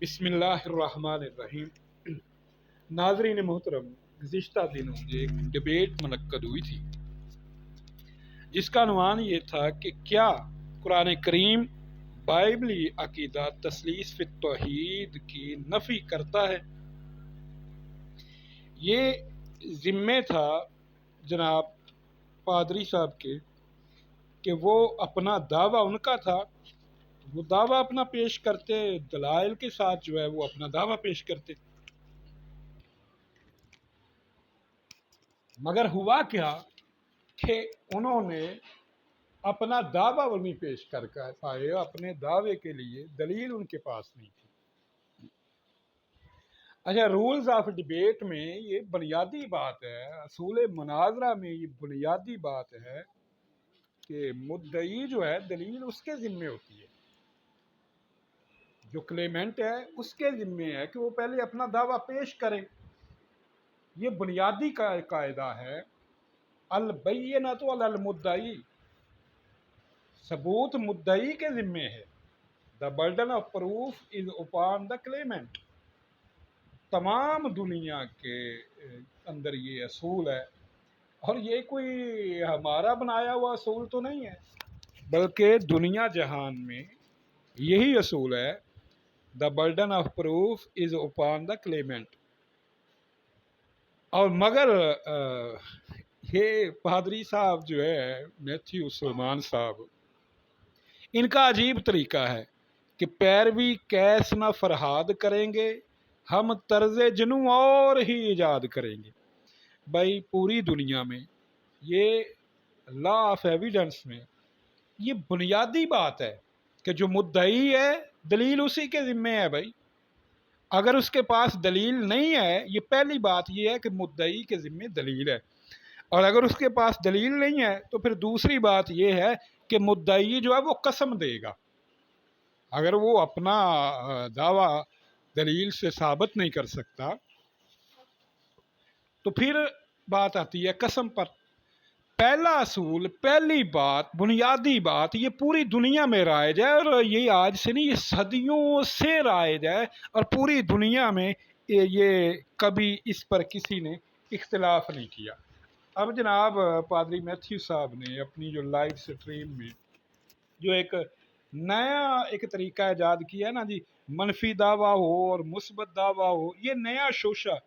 بسم اللہ الرحمن الرحیم۔ ناظرین محترم، گزشتہ دنوں ایک ڈبیٹ منعقد ہوئی تھی جس کا عنوان یہ تھا کہ کیا قرآن کریم بائبلی عقیدہ تثلیث فی التوحید کی نفی کرتا ہے۔ یہ ذمہ تھا جناب پادری صاحب کے کہ وہ اپنا دعویٰ ان کا تھا، وہ دعویٰ اپنا پیش کرتے، دلائل کے ساتھ جو ہے وہ اپنا دعویٰ پیش کرتے، مگر ہوا کیا کہ انہوں نے اپنا دعویٰ وہ نہیں پیش کر پائے، اپنے دعوے کے لیے دلیل ان کے پاس نہیں تھی۔ اچھا، رولز آف ڈیبیٹ میں یہ بنیادی بات ہے، اصول مناظرہ میں یہ بنیادی بات ہے کہ مدعی جو ہے دلیل اس کے ذمے ہوتی ہے، جو کلیمنٹ ہے اس کے ذمے ہے کہ وہ پہلے اپنا دعویٰ پیش کرے۔ یہ بنیادی قاعدہ ہے، البینۃ علی المدعی، ثبوت مدعی کے ذمے ہے۔ The burden of proof is upon the claimant. تمام دنیا کے اندر یہ اصول ہے، اور یہ کوئی ہمارا بنایا ہوا اصول تو نہیں ہے، بلکہ دنیا جہان میں یہی اصول ہے، the burden of proof is upon the claimant. اور مگر یہ پادری صاحب جو ہے میتھیو سلمان صاحب، ان کا عجیب طریقہ ہے کہ پیروی کیس نہ فرہاد کریں گے، ہم طرز جنوں اور ہی ایجاد کریں گے۔ بھائی پوری دنیا میں یہ لا آف ایویڈنس میں یہ بنیادی بات ہے کہ جو مدعی ہے دلیل اسی کے ذمے ہے۔ بھائی اگر اس کے پاس دلیل نہیں ہے، یہ پہلی بات یہ ہے کہ مدعی کے ذمے دلیل ہے، اور اگر اس کے پاس دلیل نہیں ہے تو پھر دوسری بات یہ ہے کہ مدعی جو ہے وہ قسم دے گا۔ اگر وہ اپنا دعویٰ دلیل سے ثابت نہیں کر سکتا تو پھر بات آتی ہے قسم پر۔ پہلا اصول، پہلی بات، بنیادی بات یہ پوری دنیا میں رائج ہے، اور یہ آج سے نہیں، یہ صدیوں سے رائج ہے، اور پوری دنیا میں یہ کبھی اس پر کسی نے اختلاف نہیں کیا۔ اب جناب پادری میتھیو صاحب نے اپنی جو لائیو سٹریم میں جو ایک نیا طریقہ ایجاد کیا ہے نا جی، منفی دعویٰ ہو اور مثبت دعویٰ ہو، یہ نیا شوشہ،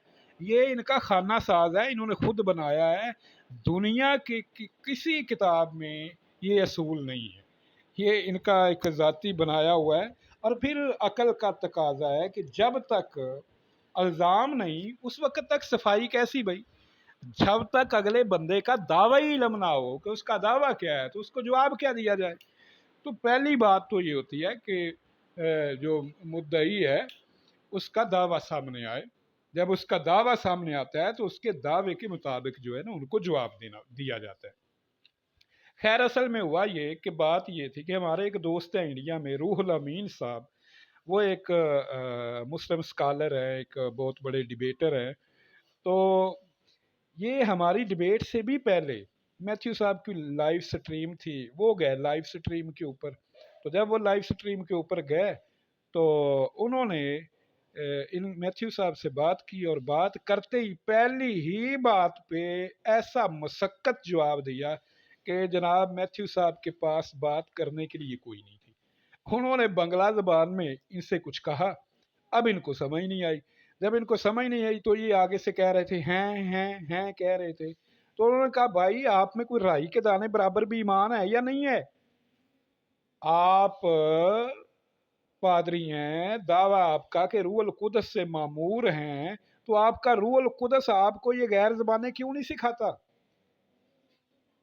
یہ ان کا خانہ ساز ہے، انہوں نے خود بنایا ہے۔ دنیا کی کسی کتاب میں یہ اصول نہیں ہے، یہ ان کا ایک ذاتی بنایا ہوا ہے۔ اور پھر عقل کا تقاضا ہے کہ جب تک الزام نہیں اس وقت تک صفائی کیسی بھائی؟ جب تک اگلے بندے کا دعویٰ ہی علم نہ ہو کہ اس کا دعویٰ کیا ہے تو اس کو جواب کیا دیا جائے؟ تو پہلی بات تو یہ ہوتی ہے کہ جو مدعی ہے اس کا دعویٰ سامنے آئے، جب اس کا دعویٰ سامنے آتا ہے تو اس کے دعوے کے مطابق جو ہے نا ان کو جواب دیا جاتا ہے۔ خیر اصل میں ہوا یہ کہ بات یہ تھی کہ ہمارے ایک دوست ہیں انڈیا میں، روح الامین صاحب، وہ ایک مسلم اسکالر ہیں، ایک بہت بڑے ڈیبیٹر ہیں۔ تو یہ ہماری ڈیبیٹ سے بھی پہلے میتھیو صاحب کی لائیو سٹریم تھی، وہ گئے لائیو سٹریم کے اوپر۔ تو جب وہ لائیو سٹریم کے اوپر گئے تو انہوں نے ان میتھیو صاحب سے بات کی، اور بات کرتے ہی پہلی ہی بات پہ ایسا مسقط جواب دیا کہ جناب میتھیو صاحب کے پاس بات کرنے کے لیے کوئی نہیں تھی۔ انہوں نے بنگلہ زبان میں ان سے کچھ کہا، اب ان کو سمجھ نہیں آئی۔ جب ان کو سمجھ نہیں آئی تو یہ آگے سے کہہ رہے تھے ہیں کہہ رہے تھے۔ تو انہوں نے کہا بھائی آپ میں کوئی رائی کے دانے برابر بھی ایمان ہے یا نہیں ہے؟ آپ پادری ہیں، دعویٰ آپ کا کہ روح القدس سے مامور ہیں، تو آپ کا روح القدس آپ کو یہ غیر زبانیں کیوں نہیں سکھاتا؟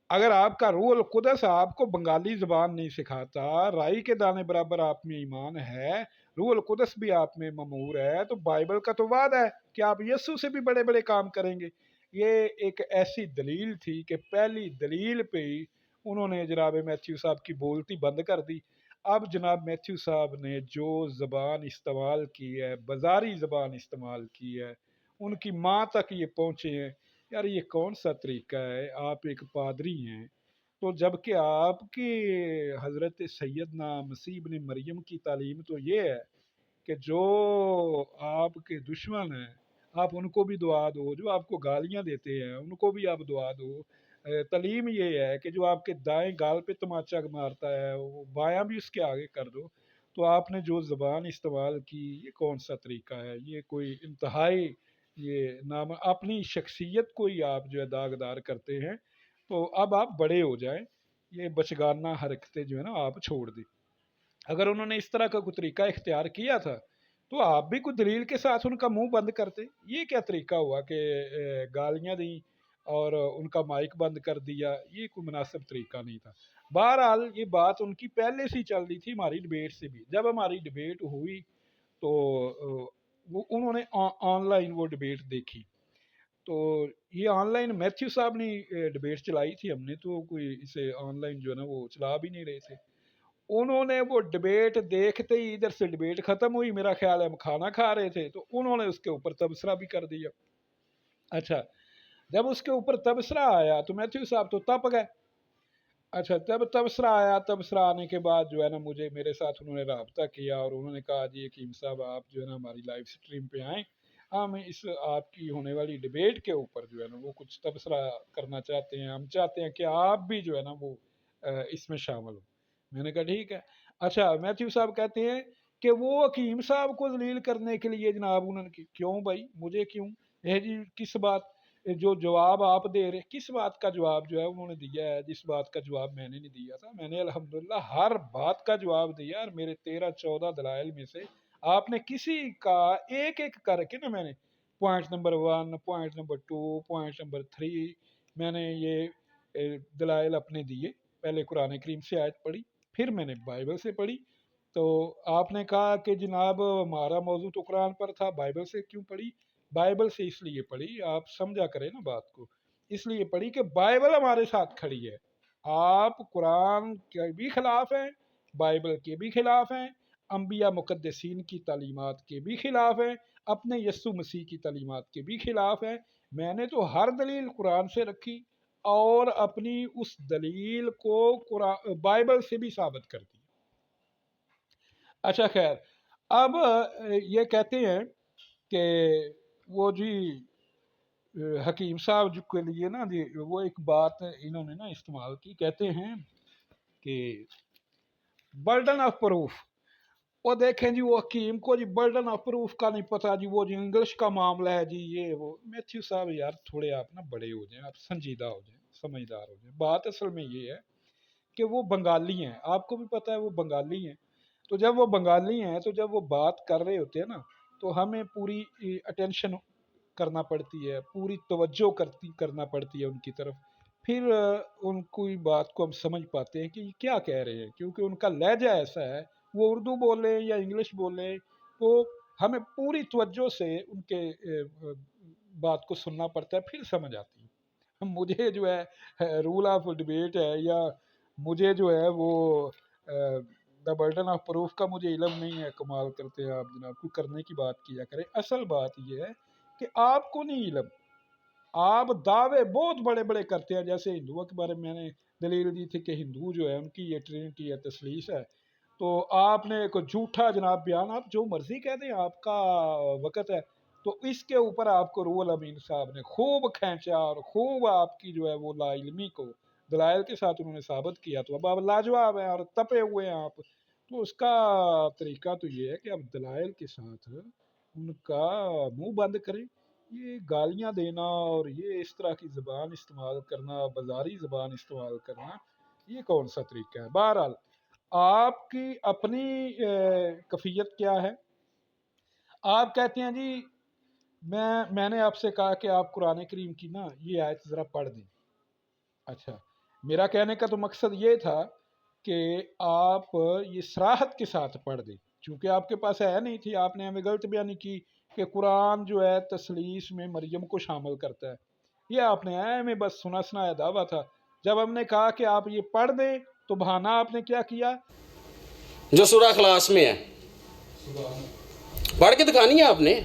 اگر آپ کا روح القدس آپ کو بنگالی زبان نہیں سکھاتا، رائی کے دانے برابر آپ میں ایمان ہے، روح القدس بھی آپ میں مامور ہے، تو بائبل کا تو وعدہ ہے کہ آپ یسوع سے بھی بڑے بڑے کام کریں گے۔ یہ ایک ایسی دلیل تھی کہ پہلی دلیل پہ ہی انہوں نے جناب میتھیو صاحب کی بولتی بند کر دی۔ اب جناب میتھیو صاحب نے جو زبان استعمال کی ہے، بازاری زبان استعمال کی ہے، ان کی ماں تک یہ پہنچے ہیں۔ یار یہ کون سا طریقہ ہے؟ آپ ایک پادری ہیں تو جبکہ آپ کی حضرت سیدنا مسیح ابن مریم کی تعلیم تو یہ ہے کہ جو آپ کے دشمن ہیں آپ ان کو بھی دعا دو، جو آپ کو گالیاں دیتے ہیں ان کو بھی آپ دعا دو۔ تعلیم یہ ہے کہ جو آپ کے دائیں گال پہ تماچا مارتا ہے وہ بایاں بھی اس کے آگے کر دو۔ تو آپ نے جو زبان استعمال کی یہ کون سا طریقہ ہے؟ یہ کوئی انتہائی یہ نام اپنی شخصیت کو ہی آپ جو ہے داغدار کرتے ہیں۔ تو اب آپ بڑے ہو جائیں، یہ بچگانہ حرکتیں جو ہے نا آپ چھوڑ دیں۔ اگر انہوں نے اس طرح کا کوئی طریقہ اختیار کیا تھا تو آپ بھی کوئی دلیل کے ساتھ ان کا منہ بند کرتے۔ یہ کیا طریقہ ہوا کہ گالیاں دیں اور ان کا مائک بند کر دیا؟ یہ کوئی مناسب طریقہ نہیں تھا۔ بہرحال یہ بات ان کی پہلے سے چل رہی تھی ہماری ڈبیٹ سے بھی۔ جب ہماری ڈبیٹ ہوئی تو وہ انہوں نے آن لائن وہ ڈبیٹ دیکھی، تو یہ آن لائن میتھیو صاحب نے ڈبیٹ چلائی تھی، ہم نے تو کوئی اسے آن لائن جو ہے نا وہ چلا بھی نہیں رہے تھے۔ انہوں نے وہ ڈبیٹ دیکھتے ہی ادھر سے ڈبیٹ ختم ہوئی، میرا خیال ہے ہم کھانا کھا رہے تھے، تو انہوں نے اس کے اوپر تبصرہ بھی کر دیا۔ اچھا جب اس کے اوپر تبصرہ آیا تو میتھیو صاحب تو تپ گئے۔ اچھا جب تبصرہ آیا، تبصرہ آنے کے بعد جو ہے نا مجھے میرے ساتھ انہوں نے رابطہ کیا اور انہوں نے کہا جی حکیم صاحب آپ جو ہے نا ہماری لائیو سٹریم پہ آئیں، ہم اس آپ کی ہونے والی ڈبیٹ کے اوپر جو ہے نا وہ کچھ تبصرہ کرنا چاہتے ہیں، ہم چاہتے ہیں کہ آپ بھی جو ہے نا وہ اس میں شامل ہوں۔ میں نے کہا ٹھیک ہے۔ اچھا میتھیو صاحب کہتے ہیں کہ وہ حکیم صاحب کو ذلیل کرنے کے لیے جناب انہوں نے کیوں بھائی مجھے کیوں جی کس بات جو جواب آپ دے رہے کس بات کا جواب جو ہے انہوں نے دیا ہے جس بات کا جواب میں نے نہیں دیا تھا؟ میں نے الحمدللہ ہر بات کا جواب دیا، اور میرے 13-14 دلائل میں سے آپ نے کسی کا ایک ایک کر کے نا میں نے point number 1، point number 2، point number 3 میں نے یہ دلائل اپنے دیے۔ پہلے قرآن کریم سے آیت پڑھی، پھر میں نے بائبل سے پڑھی۔ تو آپ نے کہا کہ جناب ہمارا موضوع تو قرآن پر تھا، بائبل سے کیوں پڑھی؟ بائبل سے اس لیے پڑھی، آپ سمجھا کریں نا بات کو، اس لیے پڑھی کہ بائبل ہمارے ساتھ کھڑی ہے۔ آپ قرآن کے بھی خلاف ہیں، بائبل کے بھی خلاف ہیں، انبیاء مقدسین کی تعلیمات کے بھی خلاف ہیں، اپنے یسوع مسیح کی تعلیمات کے بھی خلاف ہیں۔ میں نے تو ہر دلیل قرآن سے رکھی اور اپنی اس دلیل کو بائبل سے بھی ثابت کر دی۔ اچھا خیر، اب یہ کہتے ہیں کہ وہ جی حکیم صاحب کے لیے نا جی وہ ایک بات انہوں نے نا استعمال کی، کہتے ہیں کہ برڈن آف پروف، وہ دیکھیں جی وہ حکیم کو جی برڈن آف پروف کا نہیں پتا جی، وہ جی انگلش کا معاملہ ہے جی یہ وہ۔ میتھیو صاحب یار تھوڑے آپ نا بڑے ہو جائیں، آپ سنجیدہ ہو جائیں، سمجھدار ہو جائیں۔ بات اصل میں یہ ہے کہ وہ بنگالی ہیں، آپ کو بھی پتہ ہے وہ بنگالی ہیں، تو جب وہ بنگالی ہیں تو جب وہ بات کر رہے ہوتے ہیں نا تو ہمیں پوری اٹینشن کرنا پڑتی ہے، پوری توجہ کرنا پڑتی ہے ان کی طرف، پھر ان کی بات کو ہم سمجھ پاتے ہیں کہ یہ کیا کہہ رہے ہیں، کیونکہ ان کا لہجہ ایسا ہے، وہ اردو بولیں یا انگلش بولیں تو ہمیں پوری توجہ سے ان کے بات کو سننا پڑتا ہے، پھر سمجھ آتی ہے۔ مجھے جو ہے رول آف ڈبیٹ ہے یا مجھے جو ہے وہ دا برڈن آف پروف کا مجھے علم نہیں ہے، کمال کرتے ہیں آپ جناب، کو کرنے کی بات کیا کریں۔ اصل بات یہ ہے کہ آپ کو نہیں علم، آپ دعوے بہت بڑے بڑے کرتے ہیں، جیسے ہندوؤں کے بارے میں نے دلیل دی تھی کہ ہندو جو ہے ان کی یہ ٹرینٹی ہے، تثلیث ہے، تو آپ نے ایک جھوٹا جناب بیان، آپ جو مرضی کہہ دیں، آپ کا وقت ہے، تو اس کے اوپر آپ کو روح الامین صاحب نے خوب کھینچا اور خوب آپ کی جو ہے وہ لا علمی کو دلائل کے ساتھ انہوں نے ثابت کیا، تو اب آپ لاجواب ہیں اور تپے ہوئے ہیں آپ۔ تو اس کا طریقہ تو یہ ہے کہ آپ دلائل کے ساتھ ان کا منہ بند کریں۔ یہ گالیاں دینا اور یہ اس طرح کی زبان استعمال کرنا، بازاری زبان استعمال کرنا، یہ کون سا طریقہ ہے؟ بہرحال آپ کی اپنی کیفیت کیا ہے؟ آپ کہتے ہیں جی میں نے آپ سے کہا کہ آپ قرآن کریم کی نا یہ آیت ذرا پڑھ دیں۔ اچھا میرا کہنے کا تو مقصد یہ تھا کہ آپ یہ صراحت کے ساتھ پڑھ دیں، چونکہ آپ کے پاس ہے نہیں تھی، آپ نے ہمیں غلط بیانی کی کہ قرآن جو ہے تثلیث میں مریم کو شامل کرتا ہے، یہ آپ نے ہمیں بس سنا سنایا دعویٰ تھا۔ جب ہم نے کہا کہ آپ یہ پڑھ دیں تو بہانہ آپ نے کیا کیا؟ جو سورہ اخلاص میں ہے پڑھ کے دکھانی ہے آپ نے،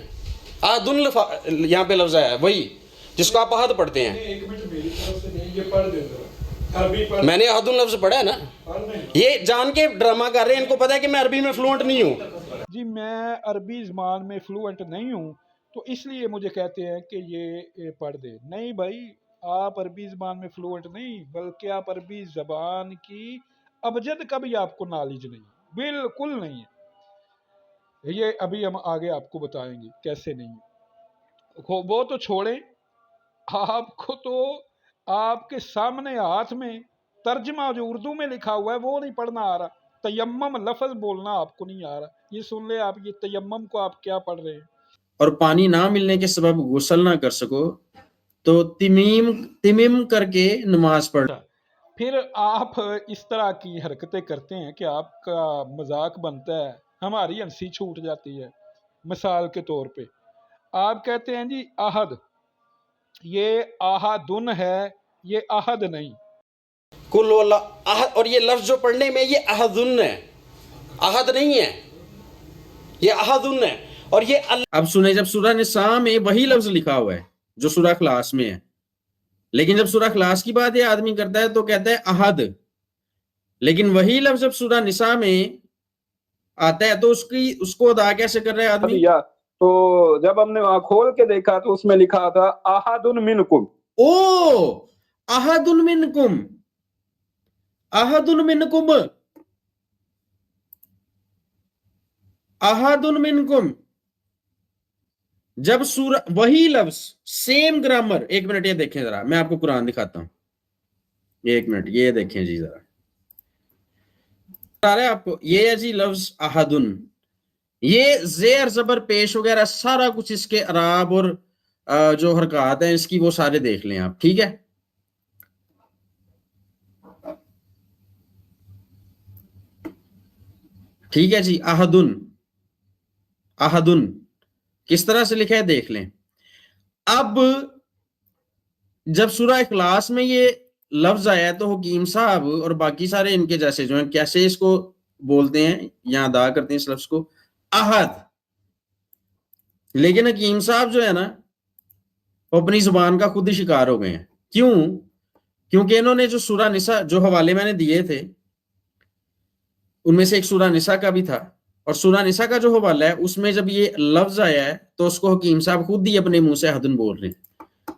عہد یہاں پہ لفظ ہے وہی جس کو آپ عہد پڑھتے ہیں۔ ایک منٹ میری طرف سے نہیں، یہ پڑھ دیں ذرا، عربی پڑھ۔ میں نے عہد لفظ پڑھا ہے نا، یہ جان کے ڈرامہ کر رہے ہیں، ان کو پتا ہے کہ میں عربی میں فلوئنٹ نہیں ہوں۔ جی میں عربی زبان میں فلوئنٹ نہیں ہوں تو اس لیے مجھے کہتے ہیں کہ یہ پڑھ دے. نہیں بھائی، آپ عربی زبان میں فلوئنٹ نہیں، بلکہ آپ عربی زبان کی ابجد کا بھی آپ کو نالج نہیں، بالکل نہیں ہے. یہ ابھی ہم آگے آپ کو بتائیں گے کیسے نہیں ہے. وہ تو چھوڑیں، آپ کو تو آپ کے سامنے ہاتھ میں ترجمہ جو اردو میں لکھا ہوا ہے وہ نہیں پڑھنا آ رہا. تیمم لفظ بولنا آپ کو نہیں آ رہا. یہ سن لے آپ، یہ تیمم کو آپ کیا پڑھ رہے ہیں. اور پانی نہ ملنے کے سبب غسل نہ کر سکو تو تیمم کر کے نماز پڑھ. پھر آپ اس طرح کی حرکتیں کرتے ہیں کہ آپ کا مذاق بنتا ہے، ہماری ہنسی چھوٹ جاتی ہے. مثال کے طور پہ آپ کہتے ہیں جی احد، یہ احدن ہے، یہ احد نہیں. کل واللہ احد، اور یہ لفظ جو پڑھنے میں یہ احدن ہے، احد نہیں ہے، یہ احدن ہے. اور یہ اب سنیں، جب سورہ نساء میں وہی لفظ لکھا ہوا ہے جو سورہ اخلاص میں ہے، لیکن جب سورہ اخلاص کی بات یہ آدمی کرتا ہے تو کہتا ہے احد، لیکن وہی لفظ جب سورہ نساء میں آتا ہے تو اس کو ادا کیسے کر رہا ہے آدمی؟ تو جب ہم نے وہاں کھول کے دیکھا تو اس میں لکھا تھا احد منکم. او احد منکم، احد منکم، احد منکم. جب سورہ وہی لفظ سیم گرامر، ایک منٹ یہ دیکھیں ذرا، میں آپ کو قرآن دکھاتا ہوں، ایک منٹ یہ دیکھیں جی ذرا. آ رہا ہے آپ کو؟ یہ ہے جی لفظ احدن، یہ زیر زبر پیش وغیرہ سارا کچھ اس کے اعراب اور جو حرکات ہیں اس کی وہ سارے دیکھ لیں آپ، ٹھیک ہے. ٹھیک ہے جی، احدن، احدن کس طرح سے لکھا ہے دیکھ لیں. اب جب سورہ اخلاص میں یہ لفظ آیا تو حکیم صاحب اور باقی سارے ان کے جیسے جو ہیں کیسے اس کو بولتے ہیں یا ادا کرتے ہیں اس لفظ کو، احد. لیکن حکیم صاحب جو ہے نا وہ اپنی زبان کا خود ہی شکار ہو گئے ہیں. کیوں؟ کیونکہ انہوں نے جو سورہ نساء جو حوالے میں نے دیے تھے ان میں سے ایک سورہ نساء کا بھی تھا، اور سورہ نساء کا جو حوالہ ہے اس میں جب یہ لفظ آیا ہے تو اس کو حکیم صاحب خود ہی اپنے منہ سے حدن بول رہے ہیں.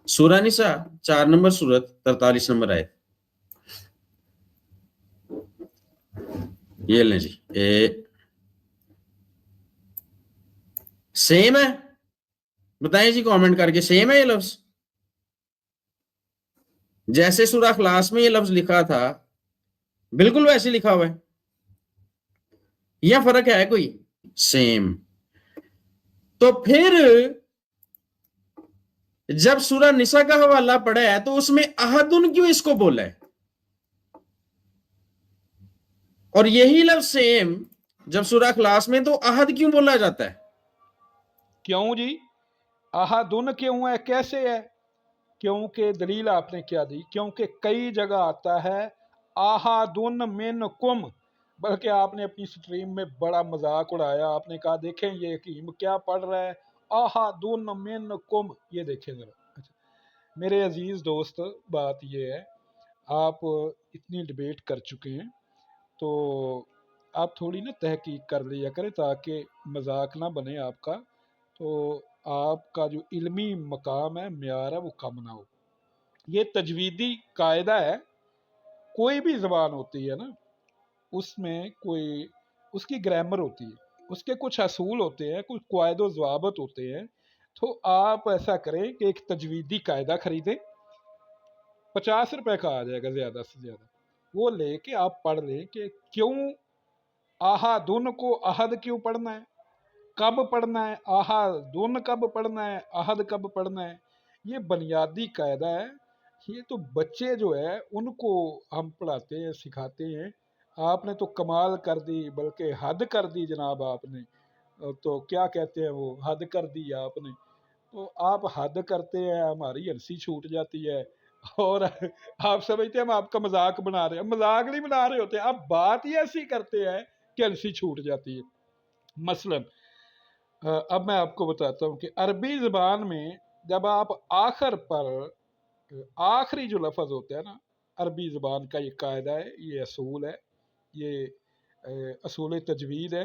سورہ نساء 4 نمبر سورت 43 نمبر آیت. یہ لیں جی، سیم ہے؟ بتائیں جی کامنٹ کر کے، سیم ہے یہ لفظ جیسے سورہ اخلاص میں یہ لفظ لکھا تھا بالکل ویسے لکھا ہوا ہے یا فرق ہے کوئی؟ سیم. تو پھر جب سورہ نساء کا حوالہ پڑھا ہے تو اس میں احدن کیوں اس کو بولا ہے، اور یہی لفظ سیم جب سورہ اخلاص میں تو احد کیوں بولا جاتا ہے؟ کیوں جی احدن کیوں ہے، کیسے ہے؟ کیونکہ دلیل آپ نے کیا دی، کیونکہ کئی جگہ آتا ہے احدن منکم. بلکہ آپ نے اپنی سٹریم میں بڑا مذاق اڑایا، آپ نے کہا دیکھیں یہ حکیم کیا پڑھ رہا ہے، احدن منکم. یہ دیکھیں ذرا. اچھا میرے عزیز دوست، بات یہ ہے آپ اتنی ڈیبیٹ کر چکے ہیں تو آپ تھوڑی نا تحقیق کر لیا کریں تاکہ مذاق نہ بنے آپ کا، تو آپ کا جو علمی مقام ہے معیار ہے وہ کم نہ ہو. یہ تجویدی قاعدہ ہے، کوئی بھی زبان ہوتی ہے نا اس میں کوئی اس کی گرامر ہوتی ہے، اس کے کچھ اصول ہوتے ہیں، کچھ قواعد و ضوابط ہوتے ہیں. تو آپ ایسا کریں کہ ایک تجویدی قاعدہ خریدیں، 50 روپے کا آ جائے گا زیادہ سے زیادہ، وہ لے کے آپ پڑھ لیں کہ کیوں احدن کو احد کیوں پڑھنا ہے، کب پڑھنا ہے، احدن کب پڑھنا ہے، احد کب پڑھنا ہے. یہ بنیادی قاعدہ ہے. یہ تو بچے جو ہے ان کو ہم پڑھاتے ہیں سکھاتے ہیں. آپ نے تو کمال کر دی، بلکہ حد کر دی جناب آپ نے. تو کیا کہتے ہیں وہ، حد کر دی آپ نے. تو آپ حد کرتے ہیں، ہماری ہنسی چھوٹ جاتی ہے اور آپ سمجھتے ہیں ہم آپ کا مذاق بنا رہے ہیں. مذاق نہیں بنا رہے ہوتے، آپ بات ہی ایسی کرتے ہیں کہ ہنسی چھوٹ جاتی ہے. مثلاً اب میں آپ کو بتاتا ہوں کہ عربی زبان میں جب آپ آخر پر آخری جو لفظ ہوتا ہے نا، عربی زبان کا یہ قاعدہ ہے، یہ اصول ہے، یہ اصول تجوید ہے.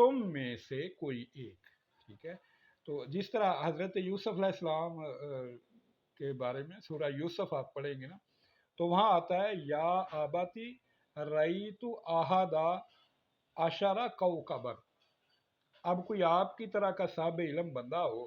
تم میں سے کوئی ایک. ٹھیک ہے. تو جس طرح حضرت یوسف علیہ السلام کے بارے میں سورہ یوسف آپ پڑھیں گے نا، تو وہاں آتا ہے یا آباتی رأیت احدا عشرہ کوکبا. اب کوئی آپ کی طرح کا صاحب علم بندہ ہو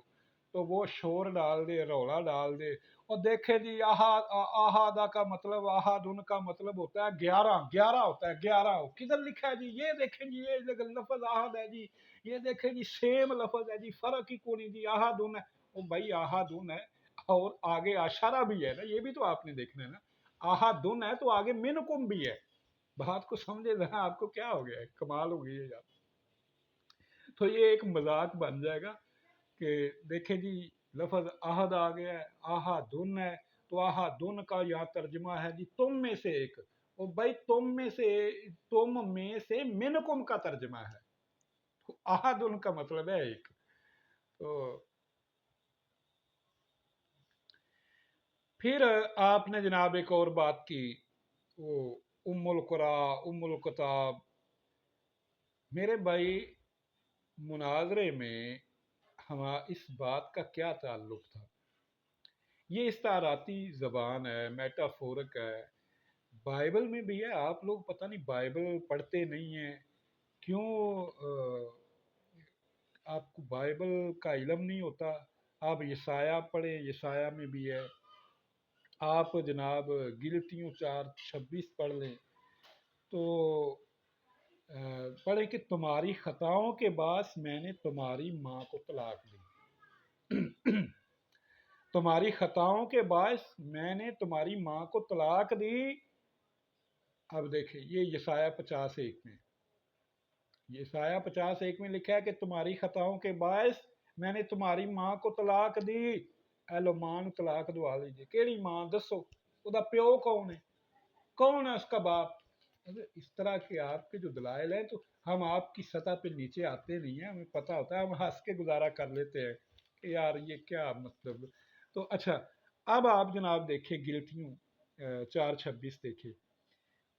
تو وہ شور ڈال دے، رولا ڈال دے اور دیکھے جی احادہ کا مطلب، احدن کا مطلب ہوتا ہے 11، 11 ہوتا ہے 11. کدھر لکھا ہے جی؟ یہ دیکھیں جی یہ لفظ احد ہے جی، یہ دیکھیں جی سیم لفظ ہے جی، فرق ہی کوئی نہیں جی، احدن ہے. او بھائی احدن ہے اور آگے اشارہ بھی ہے نا، یہ بھی تو آپ نے دیکھنا ہے نا. احدن ہے تو آگے منکم بھی ہے. بات کو سمجھے ذرا، آپ کو کیا ہو گیا ہے؟ کمال ہو گئی ہے یار. تو یہ ایک مذاق بن جائے گا کہ دیکھیں جی لفظ احد آ گیا ہے، احدن ہے تو احدن کا یہاں ترجمہ ہے جی تم میں سے ایک. اور بھائی تم میں سے منکم کا ترجمہ ہے، تو احدن کا مطلب ہے ایک. تو پھر آپ نے جناب ایک اور بات کی، وہ ام القرا ام الکتاب. میرے بھائی مناظرے میں اس بات کا کیا تعلق تھا؟ یہ استعاراتی زبان ہے، میٹافورک ہے. بائبل میں بھی ہے. آپ لوگ پتہ نہیں بائبل پڑھتے نہیں ہیں کیوں، آپ کو بائبل کا علم نہیں ہوتا. آپ یسایہ پڑھیں، یسایہ میں بھی ہے. آپ جناب گلتیوں 4:26 پڑھ لیں تو پڑھیں کہ تمہاری خطاؤں کے باعث میں نے تمہاری ماں کو طلاق دی. تمہاری خطاؤں کے باعث میں نے تمہاری ماں کو طلاق دی. اب دیکھیں یہ یسایہ 50:1 میں، یسایہ 50:1 میں لکھا ہے کہ تمہاری خطاؤں کے باعث میں نے تمہاری ماں کو طلاق دی. اے لو ماں نو طلاق دوا لیجیے. کیڑی ماں دسو؟ وہ پیو کون ہے؟ کون ہے اس کا باپ؟ اس طرح کے آپ کے جو دلائل ہیں تو ہم آپ کی سطح پہ نیچے آتے نہیں ہیں، ہمیں پتہ ہوتا ہے، ہم ہنس کے گزارا کر لیتے ہیں کہ یار یہ کیا مطلب. تو اچھا اب آپ جناب دیکھیں گلتیوں 4:26 دیکھیں.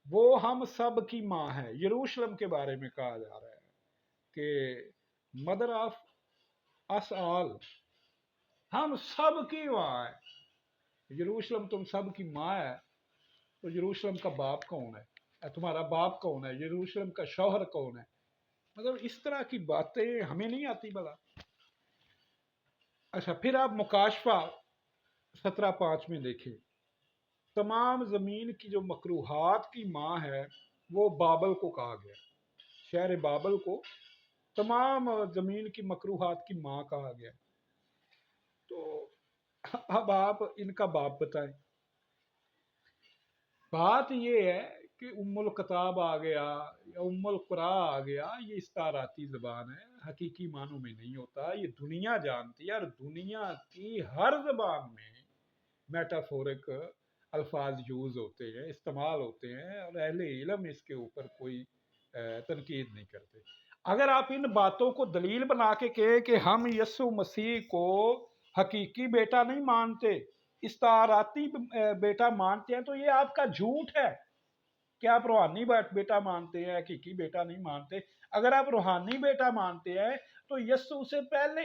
وہ ہم سب کی ماں ہے. یروشلم کے بارے میں کہا جا رہا ہے کہ مدر آف اس آل، ہم سب کی ماں ہے. یروشلم تم سب کی ماں ہے تو یروشلم کا باپ کون ہے؟ تمہارا باپ کون ہے؟ یروشلم کا شوہر کون ہے؟ مطلب اس طرح کی باتیں ہمیں نہیں آتی بلا. اچھا پھر آپ مکاشفہ 17:5 میں دیکھیں. تمام زمین کی جو مکروہات کی ماں ہے وہ بابل کو کہا گیا، شہر بابل کو تمام زمین کی مکروہات کی ماں کہا گیا. تو اب آپ ان کا باپ بتائیں. بات یہ ہے کہ ام الکتاب آ گیا یا ام القرا آ گیا، یہ استعاراتی زبان ہے، حقیقی معنوں میں نہیں ہوتا. یہ دنیا جانتی ہے اور دنیا کی ہر زبان میں میٹافورک الفاظ یوز ہوتے ہیں، استعمال ہوتے ہیں، اور اہل علم اس کے اوپر کوئی تنقید نہیں کرتے. اگر آپ ان باتوں کو دلیل بنا کے کہیں کہ ہم یسوع مسیح کو حقیقی بیٹا نہیں مانتے، استعاراتی بیٹا مانتے ہیں، تو یہ آپ کا جھوٹ ہے کہ آپ روحانی بیٹا مانتے ہیں، حقیقی بیٹا نہیں مانتے. اگر آپ روحانی بیٹا مانتے ہیں تو یسوع سے پہلے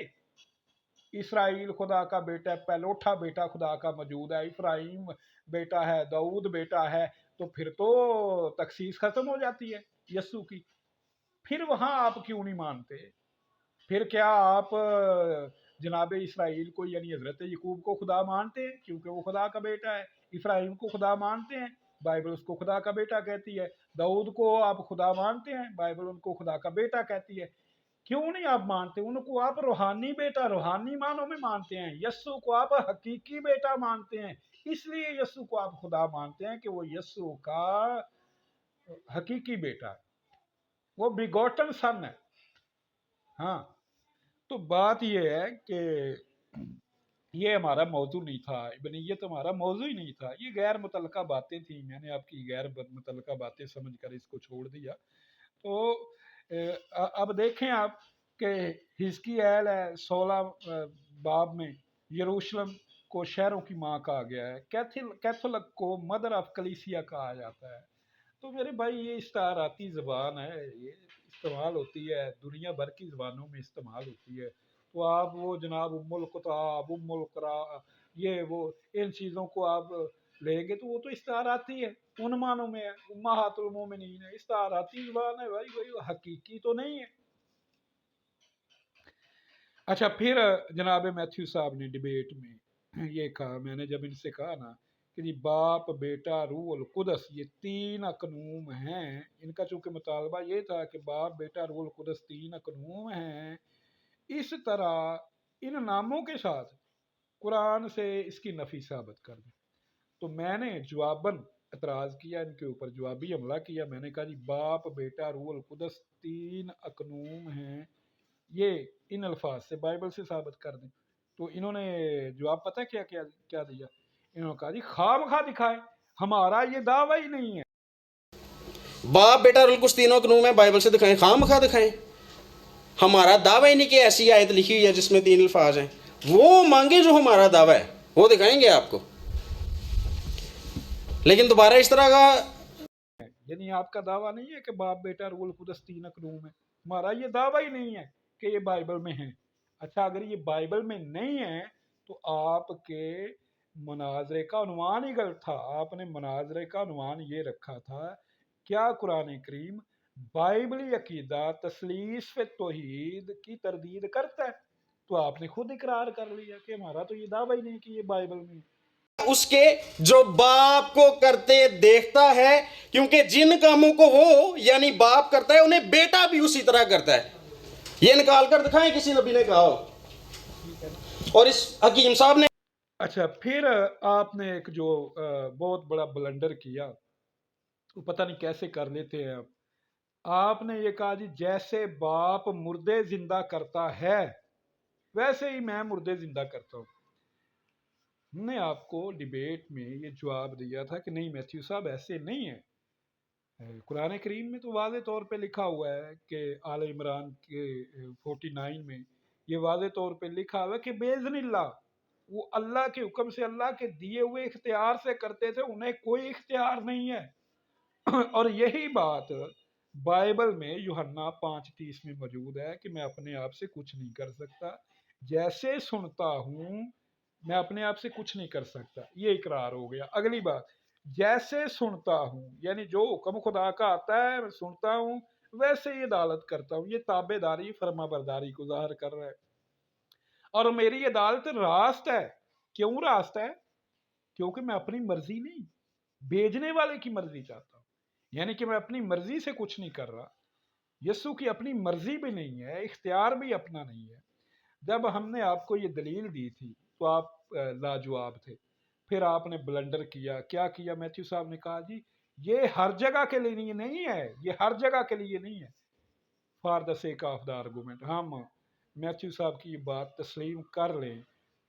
اسرائیل خدا کا بیٹا ہے، پہلوٹا بیٹا خدا کا موجود ہے، افراہیم بیٹا ہے، داؤد بیٹا ہے. تو پھر تو تخصیص ختم ہو جاتی ہے یسوع کی. پھر وہاں آپ کیوں نہیں مانتے؟ پھر کیا آپ جناب اسرائیل کو یعنی حضرت یعقوب کو خدا مانتے ہیں کیونکہ وہ خدا کا بیٹا ہے؟ افراہیم کو خدا مانتے ہیں، بائبل اس کو خدا کا بیٹا کہتی ہے. داؤد کو آپ خدا مانتے ہیں، بائبل ان کو خدا کا بیٹا کہتی ہے. کیوں نہیں آپ مانتے؟ ان کو آپ روحانی بیٹا روحانی معنوں میں مانتے ہیں، یسوع کو آپ حقیقی بیٹا مانتے ہیں. اس لیے یسوع کو آپ خدا مانتے ہیں کہ وہ یسوع کا حقیقی بیٹا ہے، وہ بیگوٹن سن ہے. ہاں تو بات یہ ہے کہ یہ ہمارا موضوع نہیں تھا، ابنیت ہمارا موضوع ہی نہیں تھا، یہ غیر متعلقہ باتیں تھیں. میں نے آپ کی غیر متعلقہ باتیں سمجھ کر اس کو چھوڑ دیا. تو اب دیکھیں آپ کہ حزقییل ہے 16 باب میں یروشلم کو شہروں کی ماں کہا گیا ہے، کیتھولک کو مدر آف کلیسیا کہا جاتا ہے. تو میرے بھائی یہ استعاراتی زبان ہے، یہ استعمال ہوتی ہے، دنیا بھر کی زبانوں میں استعمال ہوتی ہے، تو آپ وہ جناب ام القطاب، ام القرا، یہ وہ ان چیزوں کو آپ لیں گے تو وہ تو استعاراتی ہے، ان معنوں میں ہے، امہات المومنین ہے، استعاراتی زبان ہے بھائی، وہی حقیقی تو نہیں ہے۔ اچھا پھر جناب میتھیو صاحب نے ڈبیٹ میں یہ کہا، میں نے جب ان سے کہا نا کہ جی باپ بیٹا روح القدس یہ تین اقنوم ہیں، ان کا چونکہ مطالبہ یہ تھا کہ باپ بیٹا روح القدس تین اقنوم ہیں، اس طرح ان ناموں کے ساتھ قرآن سے اس کی نفی ثابت کر دیں، تو میں نے جواباً اعتراض کیا، ان کے اوپر جوابی حملہ کیا، میں نے کہا جی باپ بیٹا روح القدس تین اقنوم ہیں، یہ ان الفاظ سے بائبل سے ثابت کر دیں۔ تو انہوں نے جواب پتہ کیا دیا، انہوں نے کہا جی خواہ مخواہ دکھائے، ہمارا یہ دعویٰ ہی نہیں ہے۔ باپ بیٹا روح القدس تینوں قنوم میں بائبل سے دکھائیں، خواہ مخواہ دکھائیں، ہمارا دعویٰ ہی نہیں کہ ایسی آیت لکھی ہوئی ہے جس میں تین الفاظ ہیں، وہ مانگے جو ہمارا دعویٰ ہے وہ دکھائیں گے آپ کو، لیکن دوبارہ اس طرح کا یعنی آپ کا دعویٰ نہیں ہے کہ باپ بیٹا روح القدس تین اقنوم ہے، ہمارا یہ دعویٰ ہی نہیں ہے کہ یہ بائبل میں ہیں۔ اچھا اگر یہ بائبل میں نہیں ہے تو آپ کے مناظرے کا عنوان ہی غلط تھا، آپ نے مناظرے کا عنوان یہ رکھا تھا کیا قرآن کریم بائبلی عقیدہ تثلیث فی توحید کی تردید کرتا ہے، تو آپ نے خود اقرار کر لیا کہ ہمارا تو یہ دعویٰ ہی نہیں کہ یہ بائبل میں ہے۔ اس کے جو باپ کو کرتے دیکھتا ہے، کیونکہ جن کاموں کو وہ یعنی باپ کرتا ہے انہیں بیٹا بھی اسی طرح کرتا ہے، یہ نکال کر دکھائیں کسی نبی نے کہا ہو۔ اور اس حکیم صاحب نے اچھا پھر آپ نے ایک جو بہت بڑا بلنڈر کیا، وہ پتہ نہیں کیسے کر لیتے ہیں آپ نے یہ کہا جی جیسے باپ مردے زندہ کرتا ہے ویسے ہی میں مردے زندہ کرتا ہوں۔ ہم نے آپ کو ڈیبیٹ میں یہ جواب دیا تھا کہ نہیں میتھیو صاحب ایسے نہیں ہے، قرآن کریم میں تو واضح طور پہ لکھا ہوا ہے کہ آل عمران کے 49 میں یہ واضح طور پہ لکھا ہوا ہے کہ باذن اللہ وہ اللہ کے حکم سے، اللہ کے دیے ہوئے اختیار سے کرتے تھے، انہیں کوئی اختیار نہیں ہے۔ اور یہی بات بائبل میں یوحنا 5:30 میں موجود ہے کہ میں اپنے آپ سے کچھ نہیں کر سکتا، جیسے سنتا ہوں میں اپنے آپ سے کچھ نہیں کر سکتا، یہ اقرار ہو گیا۔ اگلی بات جیسے سنتا ہوں، یعنی جو حکم خدا کا آتا ہے میں سنتا ہوں ویسے ہی عدالت کرتا ہوں، یہ تابع داری فرما برداری کو ظاہر کر رہا ہے۔ اور میری عدالت راست ہے، کیوں راست ہے؟ کیونکہ میں اپنی مرضی نہیں، بھیجنے والے کی مرضی چاہتا ہوں، یعنی کہ میں اپنی مرضی سے کچھ نہیں کر رہا، یسوع کی اپنی مرضی بھی نہیں ہے، اختیار بھی اپنا نہیں ہے۔ جب ہم نے آپ کو یہ دلیل دی تھی تو آپ لاجواب تھے، پھر آپ نے بلنڈر کیا، کیا کیا؟ میتھیو صاحب نے کہا جی یہ ہر جگہ کے لیے نہیں ہے، یہ ہر جگہ کے لیے نہیں ہے، for the sake of the argument ہم میتھیو صاحب کی یہ بات تسلیم کر لیں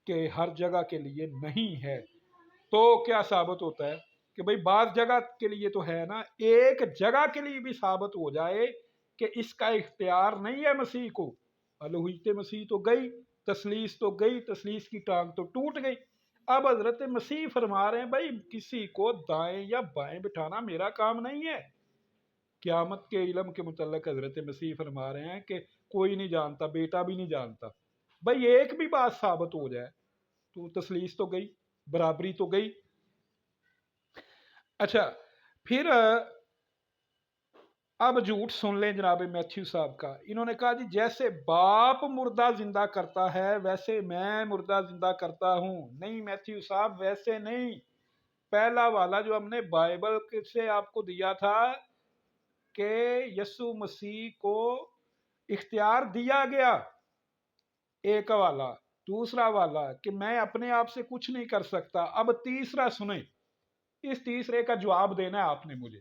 کہ ہر جگہ کے لیے نہیں ہے، تو کیا ثابت ہوتا ہے کہ بھئی بعض جگہ کے لیے تو ہے نا، ایک جگہ کے لیے بھی ثابت ہو جائے کہ اس کا اختیار نہیں ہے مسیح کو، الوہیت مسیح تو گئی، تثلیث تو گئی، تثلیث کی ٹانگ تو ٹوٹ گئی۔ اب حضرت مسیح فرما رہے ہیں بھائی کسی کو دائیں یا بائیں بٹھانا میرا کام نہیں ہے۔ قیامت کے علم کے متعلق حضرت مسیح فرما رہے ہیں کہ کوئی نہیں جانتا، بیٹا بھی نہیں جانتا۔ بھائی ایک بھی بات ثابت ہو جائے تو تثلیث تو گئی، برابری تو گئی۔ اچھا پھر اب جھوٹ سن لیں جناب میتھیو صاحب کا، انہوں نے کہا جی جیسے باپ مردہ زندہ کرتا ہے ویسے میں مردہ زندہ کرتا ہوں۔ نہیں میتھیو صاحب ویسے نہیں، پہلا والا جو ہم نے بائبل سے آپ کو دیا تھا کہ یسوع مسیح کو اختیار دیا گیا، ایک والا، دوسرا والا کہ میں اپنے آپ سے کچھ نہیں کر سکتا۔ اب تیسرا سنیں، اس تیسرے کا جواب دینا ہے آپ نے مجھے۔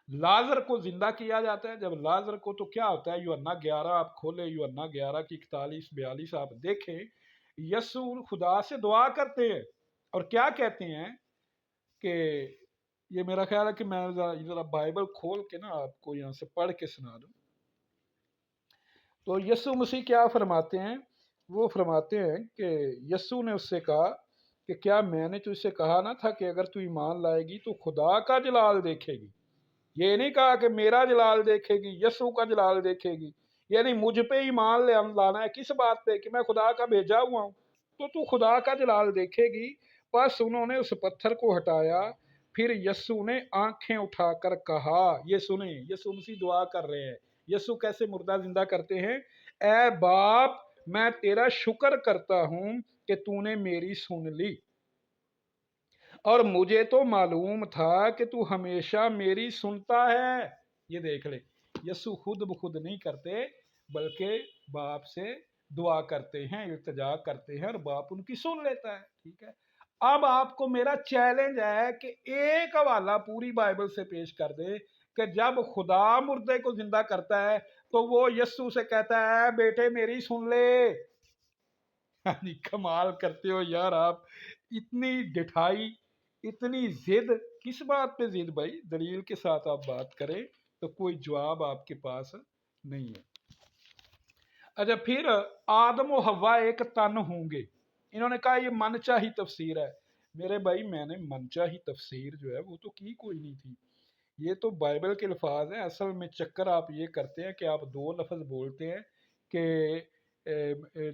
لازر کو زندہ کیا جاتا ہے، جب لازر کو تو کیا ہوتا ہے، یوحنا 11 آپ کھولے، یوحنا 11 کی 41-42 آپ دیکھیں، یسوع خدا سے دعا کرتے ہیں اور کیا کہتے ہیں کہ یہ میرا خیال ہے کہ میں ذرا بائبل کھول کے نا آپ کو یہاں سے پڑھ کے سنا دوں۔ تو یسوع مسیح کیا فرماتے ہیں؟ وہ فرماتے ہیں کہ یسوع نے اس سے کہا کہ کیا میں نے تو اس سے کہا نہ تھا کہ اگر تو ایمان لائے گی تو خدا کا جلال دیکھے گی؟ یہ نہیں کہا کہ میرا جلال دیکھے گی، یسوع کا جلال دیکھے گی، یعنی مجھ پہ ایمان لانا ہے کس بات پہ کہ میں خدا کا بھیجا ہوا ہوں، تو خدا کا جلال دیکھے گی۔ بس انہوں نے اس پتھر کو ہٹایا، پھر یسوع نے آنکھیں اٹھا کر کہا، یہ سنیں، یسوع مسیح دعا کر رہے ہیں، یسوع کیسے مردہ زندہ کرتے ہیں، اے باپ میں تیرا شکر کرتا ہوں کہ تو نے میری سن لی، اور مجھے تو معلوم تھا کہ تو ہمیشہ میری سنتا ہے۔ یہ دیکھ لے، یسوع خود بخود نہیں کرتے بلکہ باپ سے دعا کرتے ہیں، التجا کرتے ہیں، اور باپ ان کی سن لیتا ہے، ٹھیک ہے۔ اب آپ کو میرا چیلنج ہے کہ ایک حوالہ پوری بائبل سے پیش کر دے کہ جب خدا مردے کو زندہ کرتا ہے تو وہ یسوع سے کہتا ہے بیٹے میری سن لے۔ یعنی کمال کرتے ہو یار آپ، اتنی ڈٹھائی، اتنی ضد، کس بات پہ ضد بھائی؟ دلیل کے ساتھ آپ بات کریں تو کوئی جواب آپ کے پاس نہیں ہے۔ اچھا، پھر آدم و حوا ایک تن ہوں گے، انہوں نے کہا یہ من چاہی تفسیر ہے۔ میرے بھائی میں نے من چاہی تفسیر جو ہے وہ تو کی کوئی نہیں تھی، یہ تو بائبل کے الفاظ ہیں۔ اصل میں چکر آپ یہ کرتے ہیں کہ آپ دو لفظ بولتے ہیں کہ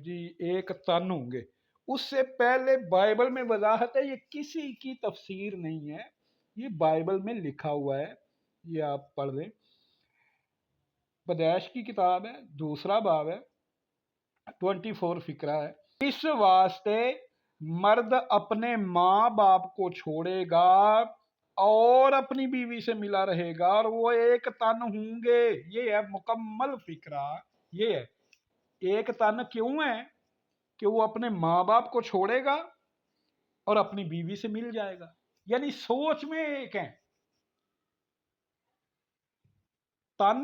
جی ایک تن ہوں گے، اس سے پہلے بائبل میں وضاحت ہے یہ کسی کی تفسیر نہیں ہے، یہ بائبل میں لکھا ہوا ہے، یہ آپ پڑھ لیں۔ پیدائش کی کتاب ہے، دوسرا باب ہے، 24 فقرہ ہے، اس واسطے مرد اپنے ماں باپ کو چھوڑے گا اور اپنی بیوی سے ملا رہے گا اور وہ ایک تن ہوں گے۔ یہ ہے مکمل فقرہ، یہ ہے ایک تن کیوں ہے کہ وہ اپنے ماں باپ کو چھوڑے گا اور اپنی بیوی سے مل جائے گا، یعنی سوچ میں ایک ہے تن،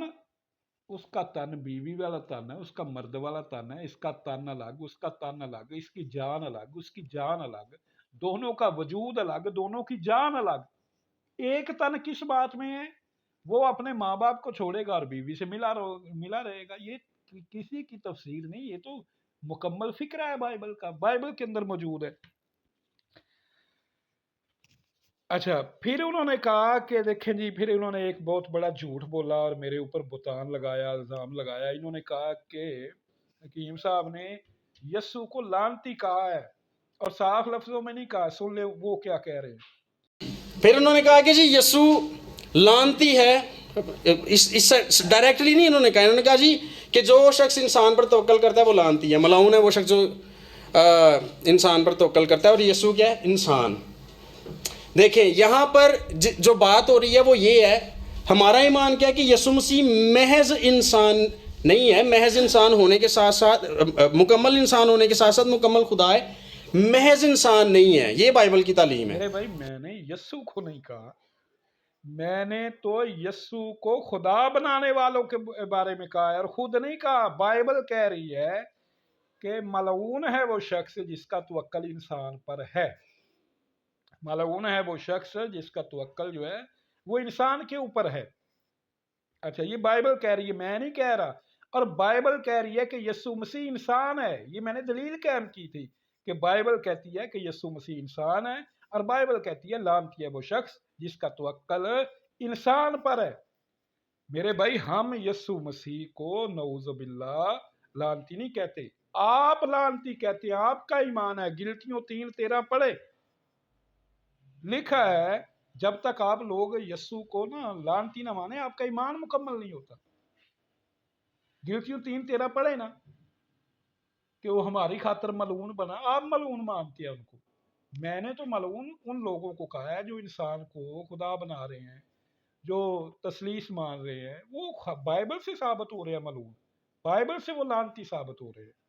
اس کا تن بیوی والا تن ہے، اس کا مرد والا تن ہے، اس کا تن الگ، اس کا تن الگ، اس کی جان الگ، اس کی جان الگ، دونوں کا وجود الگ، دونوں کی جان الگ۔ ایک تن کس بات میں ہے؟ وہ اپنے ماں باپ کو چھوڑے گا اور بیوی سے ملا رہے گا۔ یہ کسی کی تفسیر نہیں، یہ تو مکمل فکرہ ہے بائبل کا، بائبل کے اندر موجود ہے۔ اچھا، پھر انہوں نے کہا کہ دیکھیں جی، پھر انہوں نے ایک بہت بڑا جھوٹ بولا اور میرے اوپر بہتان لگایا، الزام لگایا۔ انہوں نے کہا کہ حکیم صاحب نے یسوع کو لعنتی کہا ہے، اور صاف لفظوں میں نہیں کہا، سن لے وہ کیا کہہ رہے ہیں۔ پھر انہوں نے کہا کہ جی یسوع لعنتی ہے، اس ڈائریکٹلی نہیں انہوں نے کہا، انہوں نے کہا جی کہ جو شخص انسان پر توکل کرتا ہے وہ لعنتی ہے، ملعون ہے وہ شخص جو انسان پر توکل کرتا ہے، اور یسوع کیا ہے؟ انسان۔ دیکھیں یہاں پر جو بات ہو رہی ہے وہ یہ ہے، ہمارا ایمان کیا ہے کہ یسوع مسیح محض انسان نہیں ہے، محض انسان ہونے کے ساتھ ساتھ مکمل انسان ہونے کے ساتھ ساتھ مکمل خدا ہے، محض انسان نہیں ہے، یہ بائبل کی تعلیم ہے۔ میرے بھائی میں نے یسوع کو نہیں کہا، میں نے تو یسوع کو خدا بنانے والوں کے بارے میں کہا ہے، اور خود نہیں کہا۔ بائبل کہہ رہی ہے کہ ملعون ہے وہ شخص جس کا توکل انسان پر ہے، ملعون ہے وہ شخص جس کا توکل جو ہے وہ انسان کے اوپر ہے۔ اچھا، یہ بائبل کہہ رہی ہے، میں نہیں کہہ رہا، اور بائبل کہہ رہی ہے کہ یسوع مسیح انسان ہے، یہ میں نے دلیل قائم کی تھی کہ بائبل کہتی ہے کہ یسوع مسیح انسان ہے، اور بائبل کہتی ہے لعنتی ہے وہ شخص جس کا توکل انسان پر ہے۔ میرے بھائی ہم یسوع مسیح کو نعوذ باللہ لعنتی نہیں کہتے، آپ لعنتی کہتے ہیں، آپ کا ایمان ہے۔ گلتیوں 3:13 پڑھے، لکھا ہے جب تک آپ لوگ یسوع کو نا لعنتی نہ مانے آپ کا ایمان مکمل نہیں ہوتا۔ گلتیوں 3:13 پڑھے نا کہ وہ ہماری خاطر ملعون بنا، آپ ملعون مانتے ہیں ان کو۔ میں نے تو ملعون ان لوگوں کو کہا ہے جو انسان کو خدا بنا رہے ہیں، جو تثلیث مان رہے ہیں، وہ بائبل سے ثابت ہو رہے ہیں ملعون، بائبل سے وہ لعنتی ثابت ہو رہے ہیں۔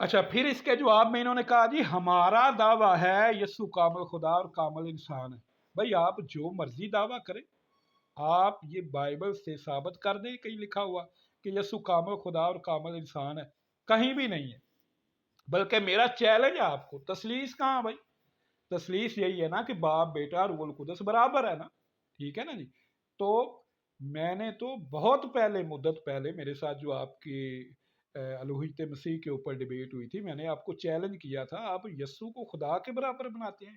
اچھا، پھر اس کے جواب میں انہوں نے کہا جی ہمارا دعویٰ ہے یسوع کامل خدا اور کامل انسان ہے۔ بھائی آپ جو مرضی دعویٰ کریں، آپ یہ بائبل سے ثابت کر دیں کہیں لکھا ہوا کہ یسوع کامل خدا اور کامل انسان ہے، کہیں بھی نہیں ہے۔ بلکہ میرا چیلنج ہے آپ کو، تثلیث کہاں بھائی؟ تثلیث یہی ہے نا کہ باپ بیٹا روح القدس برابر ہے نا، ٹھیک ہے نا جی۔ تو میں نے تو بہت پہلے، مدت پہلے میرے ساتھ جو آپ کی الوہیت مسیح کے اوپر ڈیبیٹ ہوئی تھی، میں نے آپ کو چیلنج کیا تھا آپ یسوع کو خدا کے برابر بناتے ہیں،